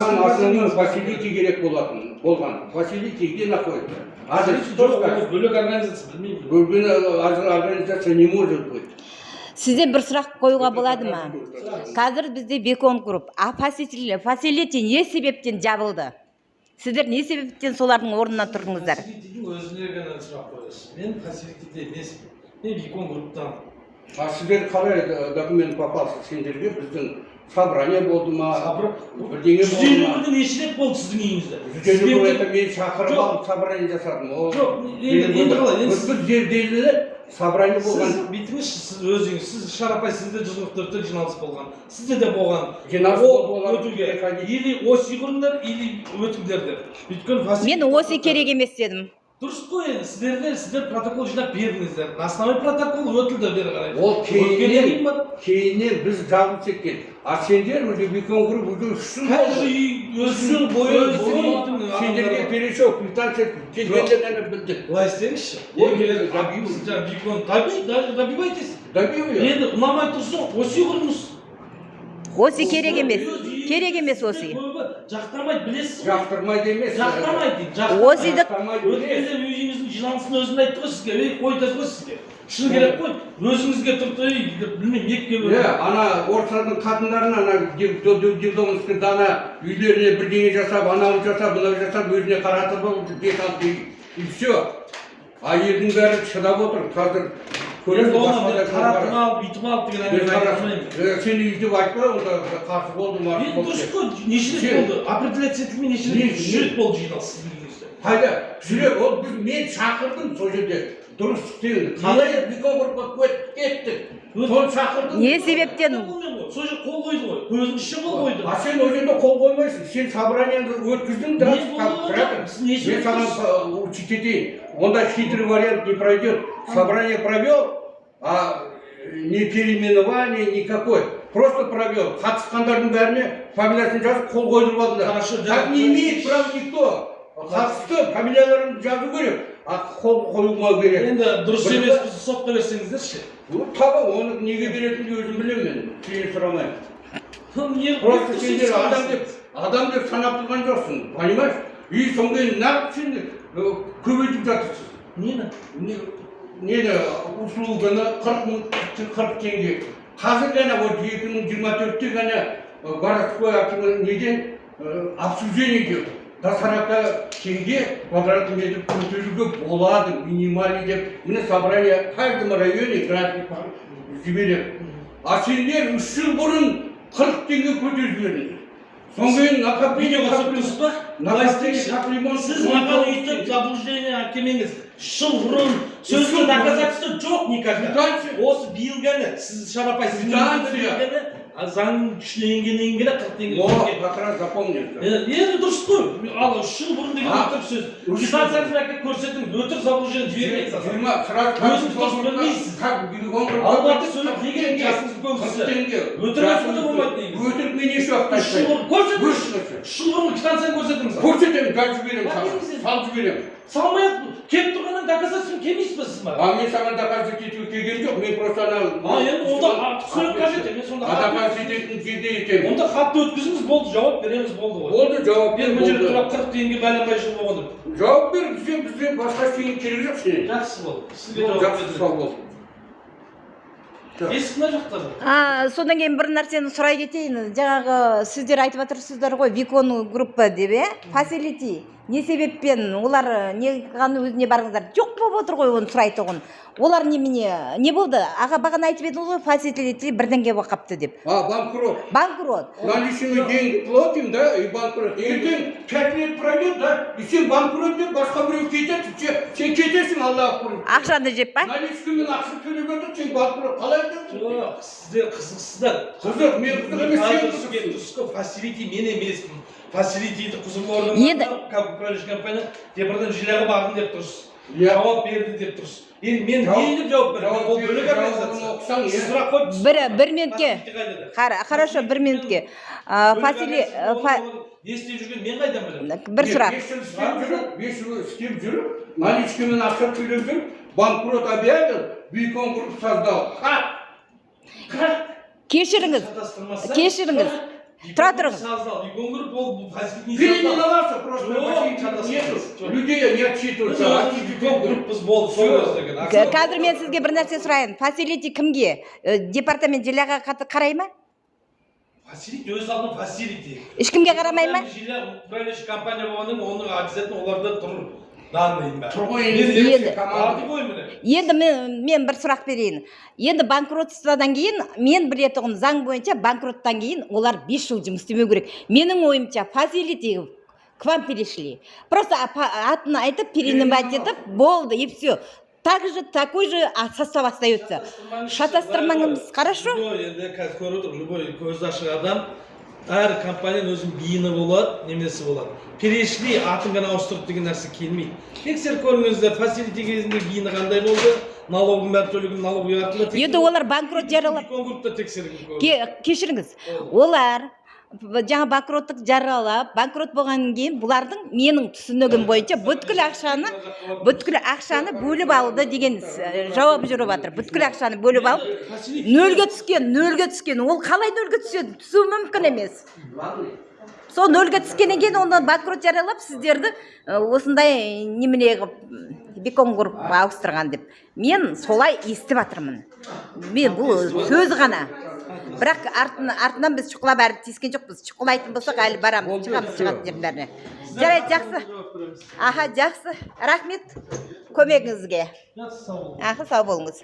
Основной фасилити керек болған. Фасилити где находится? Адрес точка. Бөлек организация білмеймін. Бөлген организация не может быть. Сізден бір сұрақ қоюға болады ма? Қазір бізде Бекон групп, а фасилити не себептен жабылды? Сіздер не себептен солардың орнына тұрдыңыздар? Фасилитидің өзіне ғана сұрақ қоясыз. Мен фасилитиде емеспін. Мен Бекон групптан. А сіздер қалай документ попался сендерге? Біздің собрание болды ма? Бірдеңе болды ма? Жүзден неше рет болды сіздің үйіңізде? Жүзден мен шақырып алып собрание жасадым. Жоқ, енді қалай? Біз жерделі собрание болған. Сіз битіңіз, сіз өзіңіз, сіз Шарапай, сізде 144 жиналыс болған. Сізде де болған. Жиналыс болған. Өтуге. Или оси құрыңдар, или өтіңдер деп. Өйткені Мен оси керек емес дедім. Дұрыс қой енді, сіздер протокол жинап бердіңіздер. Основной протокол өтілді бері қарай. Ол кейіннен біз жабылып кеткен. А сендер уже Бекон групп уже 3 жыл бойы сендерге перешок квитанция келгенде ғана білдік. Былай істеңізші. Бекон добивайтесь. Енді ұнамай тұрсын, оси құрыңыз. Оси керек емес. Керек емес оси. Жақтырмайды, білесіз ғой? Жақтырмайды емес. Жақтырмайды. Осиді Өткенде үйіңіздің жиналысын өзін айтты ғой сізге. Қойдыңыз ғой сізге. Шын керек қой. Өзіңізге тұрды, білмеймін, екке бөліп. Ана орыстардың қатындарын, ана Дилдомовский дана үйлеріне бірдеңе жасап, анау жасап, мынау жасап, өзіне қаратып алып, бет алды, и все. А елдің бәрі шыдап отыр, қазір көресіз басқада қаратып алып, бүйтіп алып деген әңгіме. Сен үйдеп айтпа, онда қарсы болды ма? Дұрыс қой, неше рет болды? Определять етілмей неше рет болды жиналыс сіздің үйіңізде. Қайда? Жүрек, ол мен шақырдым сол жерде. Дұрыс істеуін. Қалай Бекон группқа кеттік? Сол шақырдым. не себептен? Сол жер қол қойды ғой. Өзіңізше қол қойды. А сен ол жерде қол қоймайсың. Сен собранияны өткіздің, мен саған учить етейін. Онда хитрый вариант не пройдет. Собрание провел, а ни переименование никакой. Просто провел. Қатысқандардың бәріне фамилиясын жазып қол қойдырып алдыңдар. Так не имеет права никто. Қатысты фамилияларын жазу керек. А қол қойылмау керек. Енді дұрыс емес, біз сотқа берсеңіздерші. Таба, оны неге беретінді өзім білемін мен. Сені сұрамаймын. Просто сендер адам деп санап тұрған жоқсың. Понимаешь? И соңғы кейін нағып сен көбейтіп жатырсыз. Нені услуганы 40 теңге. Қазір ғана 2024-те ғана городской активы неден обсуждение идет. До 40 тенге квадратный метр көтеруге болады, минимальный деп. Міне собрание в каждом районе график жібереді. А сендер 3 жыл бұрын 40 теңге көтеріп жібердіңдер. Соңғы кейін капремонт. Сіз маған үйтіп заблуждение әкелмеңіз. Жыл бұрын сөзді доказательство жоқ никогда. Осы биыл ғана сіз Шарапай заң күшіне енгеннен кейін 40 теңге. О, как раз запомнил. Енді дұрыс қой. Ал 3 жыл бұрын деген өтірік сөз. Квитанцияңызды әкеліп көрсетіңіз. Өтірік заблуждение жібермейсіз. Өзіңіз дұрыс білмейсіз. Алматы сөйлеп деген жасыңыз көмсіз. Өтірік айтуға болмайды дейміз. Өтірік мен еш уақытта айтпаймын. Көрсетіңіз. 3 жыл бұрын квитанцияны көрсетіңіз. Көрсетемін, газ жіберемін, салып жіберемін. Салмай келіп тұрғаннан доказательством келмейсіз ба сіз маған? Мен саған доказать етуге келген жоқ, мен просто ана... Енді онда түсінік қажет, мен сонда доказать ететін жерде етемін. Онда хатты өткізіңіз, болды, жауап береміз, болды ғой. Болды, жауап бер, болды. Мен тұрап 40 теңге бәленбай жыл болғанды. Жауап бер, бізге басқа ештеңе керек жоқ сенен. Жақсы болды. Сізге жауап бердім. Жақсы болды. Есік мына жақта. Содан кейін бір нәрсені сұрай кетейін. Жаңағы сіздер айтып отырсыздар ғой, Бекон группа деп, фасилити. Не себеппен олар не өзіне барыңыздар? Жоқ болып отыр ғой, оны сұрайды оғын. Олар не болды? Аға бағана айтып едіңіз ғой, фасилити бірдеңге қапты деп. Банкрот. Банкрот. Наличными деньги платим, да, и банкрот. Ертең 5 лет пройдет, да, и сен банкрот деп басқа біреу кетеді, сен кетесің, Аллах құрып. Ақшаны жеп па? Наличкамен ақша төлеп отыр, сен банкрот. Қалай айтасың? Жоқ, сіздер қызықсыздар. Қызық, мен қызық емес, сен қызықсың. Фасилити мен емеспін. Фасилитиді құзырлы органдар, как управляющая компания, департамент бардым деп тұрсыз. Жауап берді деп тұрсыз. Енді мен не деп жауап беремін? Ол бөлек организация. Сіз сұрақ қойып бір минутке. Хорошо, бір минутке. Не істеп жүрген мен қайдан білемін? Бір сұрақ. 5 жыл істеп жүріп, наличкамен ақша төлеп жүріп, банкрот объявил, Бекон групп создал. Кешіріңіз. тұра тұрыңыз. Викон групп ол фасилити. Переименовался просто. Людей не отчитываются. Викон групппыз болды сол өздеген. Қазір мен сізге бір нәрсе сұрайын. Фасилити кімге? Департамент жиляға қарай ма? Фасилити өз алдына фасилити. Ешкімге қарамай ма? Жиля управляющий компания болғаннан оның обязательно оларда тұр. Данный бар. Енді мен бір сұрақ берейін. Енді банкротстводан кейін, мен білетұғым заң бойынша банкроттан кейін олар 5 жыл жұмыс істемеу керек. Менің ойымша фасилити к вам перешли. Просто атын айтып, переименовать етіп, болды, и все. Также такой же состав остается. Шатастырмаңыз, хорошо? Енді қазір көріп отыр, любой көзі ашық адам әр компанияның өзінің биіні болады, немесі болады. Перешли атын ғана ауыстырып деген нәрсе келмейді. Тексеріп көріңіздер, фасилити кезінде биіні қандай болды, налогын бәрі төлеген налоги арқылы тексеріп. Енді олар банкрот жаралап. Конкурста тексеріп. Кешіріңіз. Олар жаңа банкроттық жаралап, банкрот болғаннан кейін бұлардың менің түсінігім бойынша бүткіл ақшаны бөліп алды деген жауап жүріп жатыр. Бүткіл ақшаны бөліп алып, нөлге түскен. Ол қалай нөлге түседі? Түсуі мүмкін емес. Сол нөлге түскеннен кейін оны банкрот жаралап, сіздерді осындай немене Викон групп ауыстырған деп. Мен солай естіп жатырмын. Мен бұл сөз ғана. Бірақ артынан біз шұқылап әрі тескен жоқпыз. Шұқылайтын болсақ әлі барамыз, шығады деп бәріне. Жарайды, жақсы. Аха, жақсы. Рахмет көмегіңізге. Аха, сау болыңыз.